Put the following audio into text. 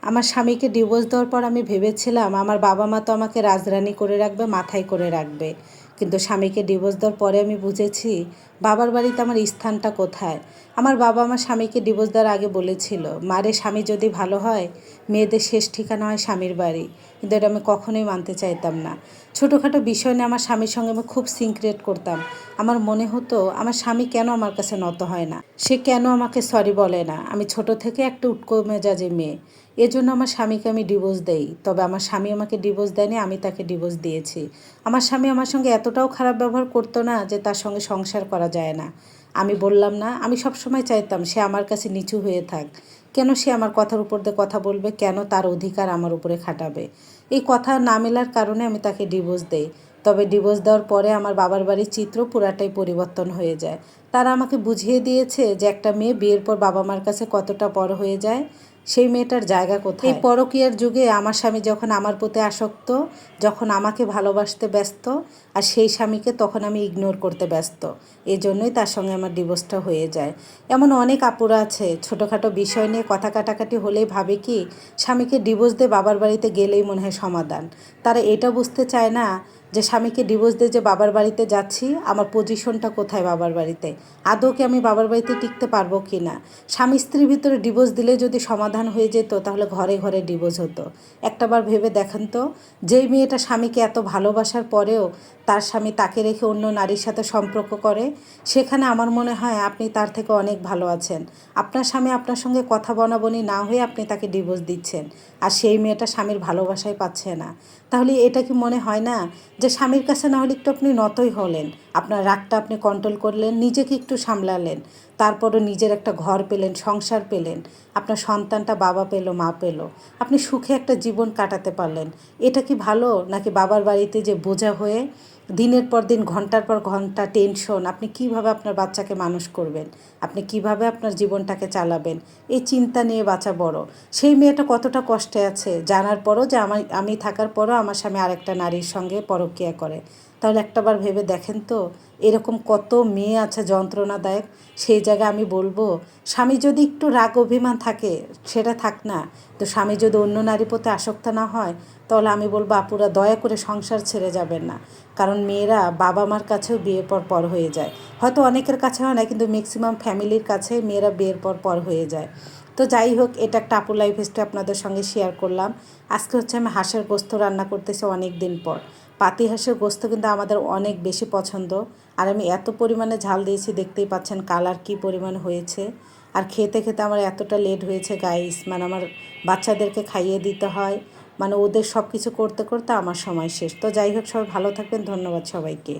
আমার স্বামীকে ডিভোর্স দেওয়ার পর আমি ভেবেছিলাম আমার বাবা মা তো আমাকে রাজরানী করে রাখবে, মাথায় করে রাখবে। কিন্তু স্বামীকে ডিভোর্স দেওয়ার পরে আমি বুঝেছি বাবার বাড়িতে আমার স্থানটা কোথায়। আমার বাবা আমার স্বামীকে ডিভোর্স দেওয়ার আগে বলেছিল, মারে স্বামী যদি ভালো হয় মেয়েদের শেষ ঠিকানা হয় স্বামীর বাড়ি। কিন্তু এটা আমি কখনোই মানতে চাইতাম না। ছোটোখাটো বিষয় নিয়ে আমার স্বামীর সঙ্গে আমি খুব সিনক্রেট করতাম। আমার মনে হতো আমার স্বামী কেন আমার কাছে নত হয় না, সে কেন আমাকে সরি বলে না। আমি ছোট থেকে একটা উটকো মেজাজে মেয়ে, এজন্য আমার স্বামীকে আমি ডিভোর্স দেই। তবে আমার স্বামী আমাকে ডিভোর্স দেয়নি, আমি তাকে ডিভোর্স দিয়েছি। আমার স্বামী আমার সঙ্গে এতটাও খারাপ ব্যবহার করতো না যে তার সঙ্গে সংসার করা যায় না। আমি বললাম না, আমি সবসময় চাইতাম সে আমার কাছে নিচু হয়ে থাক। কেন সে আমার কথার উপর দিয়ে কথা বলবে, কেন তার অধিকার আমার উপরে খাটাবে। এই কথা না মেলার কারণে আমি তাকে ডিভোর্স দেই। তবে ডিভোর্স দেওয়ার পরে আমার বাবার বাড়ির চিত্র পুরাটাই পরিবর্তন হয়ে যায়। তারা আমাকে বুঝিয়ে দিয়েছে যে একটা মেয়ে বিয়ের পর বাবা মার কাছে কতটা পর হয়ে যায়, সেই মেয়েটার জায়গা কোথায়। এই পরকীয়ার যুগে আমার স্বামী যখন আমার প্রতি আসক্ত, যখন আমাকে ভালোবাসতে ব্যস্ত, আর সেই স্বামীকে তখন আমি ইগনোর করতে ব্যস্ত। এই জন্যই তার সঙ্গে আমার ডিভোর্সটা হয়ে যায়। এমন অনেক আপুরা আছে ছোটোখাটো বিষয় নিয়ে কথা কাটাকাটি হলেই ভাবে কি স্বামীকে ডিভোর্স দিয়ে বাবার বাড়িতে গেলেই মনে হয় সমাধান। তারা এটা বুঝতে চায় না যে স্বামীকে ডিভোর্স দিয়ে যে বাবার বাড়িতে যাচ্ছি, আমার পজিশনটা কোথায় বাবার বাড়িতে, আদৌ কি আমি বাবার বাড়িতে টিকতে পারবো কি না। স্বামী স্ত্রীর ভিতরে ডিভোর্স দিলে যদি সমাধান হয়ে যেত তাহলে ঘরে ঘরে ডিভোর্স হতো। একটাবার ভেবে দেখেন তো, যেই মেয়েটা স্বামীকে এত ভালোবাসার পরেও তার স্বামী তাকে রেখে অন্য নারীর সাথে সম্পর্ক করে, সেখানে আমার মনে হয় আপনি তার থেকে অনেক ভালো আছেন। আপনার স্বামী আপনার সঙ্গে কথা বনাবনি না হয়ে আপনি তাকে ডিভোর্স দিচ্ছেন, আর সেই মেয়েটা স্বামীর ভালোবাসাই পাচ্ছে না। তাহলে এটা কি মনে হয় না যে স্বামীর কাছে না হলে একটু আপনি নতই হলেন, আপনার রাগটা আপনি কন্ট্রোল করলেন, নিজেকে একটু সামলালেন, তারপরও নিজের একটা ঘর পেলেন, সংসার পেলেন, আপনার সন্তানটা বাবা পেল, মা পেল, আপনি সুখে একটা জীবন কাটাতে পারলেন। এটা কি ভালো? নাকি বাবার বাড়িতে যে বোঝা হয়ে দিনের পর দিন ঘন্টার পর ঘন্টা টেনশন, আপনি কিভাবে আপনার বাচ্চাকে মানুষ করবেন, আপনি কিভাবে আপনার জীবনটাকে চালাবেন, এই চিন্তা নিয়ে বাঁচা বড়। সেই মেয়েটা কতটা কষ্টে আছে জানার পরও যে আমি থাকার পরও আমার স্বামী আরেকটা নারীর সঙ্গে পরকীয়া করে। তাহলে একটাবার ভেবে দেখেন তো, এরকম কত মেয়ে আছে যন্ত্রণাদায়ক। সেই জায়গায় আমি বলবো, স্বামী যদি একটু রাগ অভিমান থাকে সেটা থাক না, তো স্বামী যদি অন্য নারীর প্রতি আসক্ত না হয়, তাহলে আমি বলবো আপুরা দয়া করে সংসার ছেড়ে যাবেন না। কারণ মেয়েরা বাবা মার কাছেও বিয়ের পর পর হয়ে যায়। হয়তো অনেকের কাছে হয় না, কিন্তু ম্যাক্সিমাম ফ্যামিলির কাছে মেয়েরা বিয়ের পর পর হয়ে যায়। তো যাই হোক, এটা একটা আপু লাইফ হিস্ট্রি আপনাদের সঙ্গে শেয়ার করলাম। আজকে হচ্ছে আমি হাঁসের গোস্ত রান্না করতেছি অনেক দিন পর। পাতি হাঁসের গোস্ত কিন্তু আমাদের অনেক বেশি পছন্দ। আর আমি এত পরিমাণে ঝাল দিয়েছি, দেখতেই পাচ্ছেন কালার কী পরিমাণ হয়েছে। আর খেতে খেতে আমার এতটা লেট হয়েছে গাইস, মানে আমার বাচ্চাদেরকে খাইয়ে দিতে হয়, মানে ওদের সব কিছু করতে করতে আমার সময় শেষ। তো যাই হোক, সবাই ভালো থাকবেন, ধন্যবাদ সবাইকে।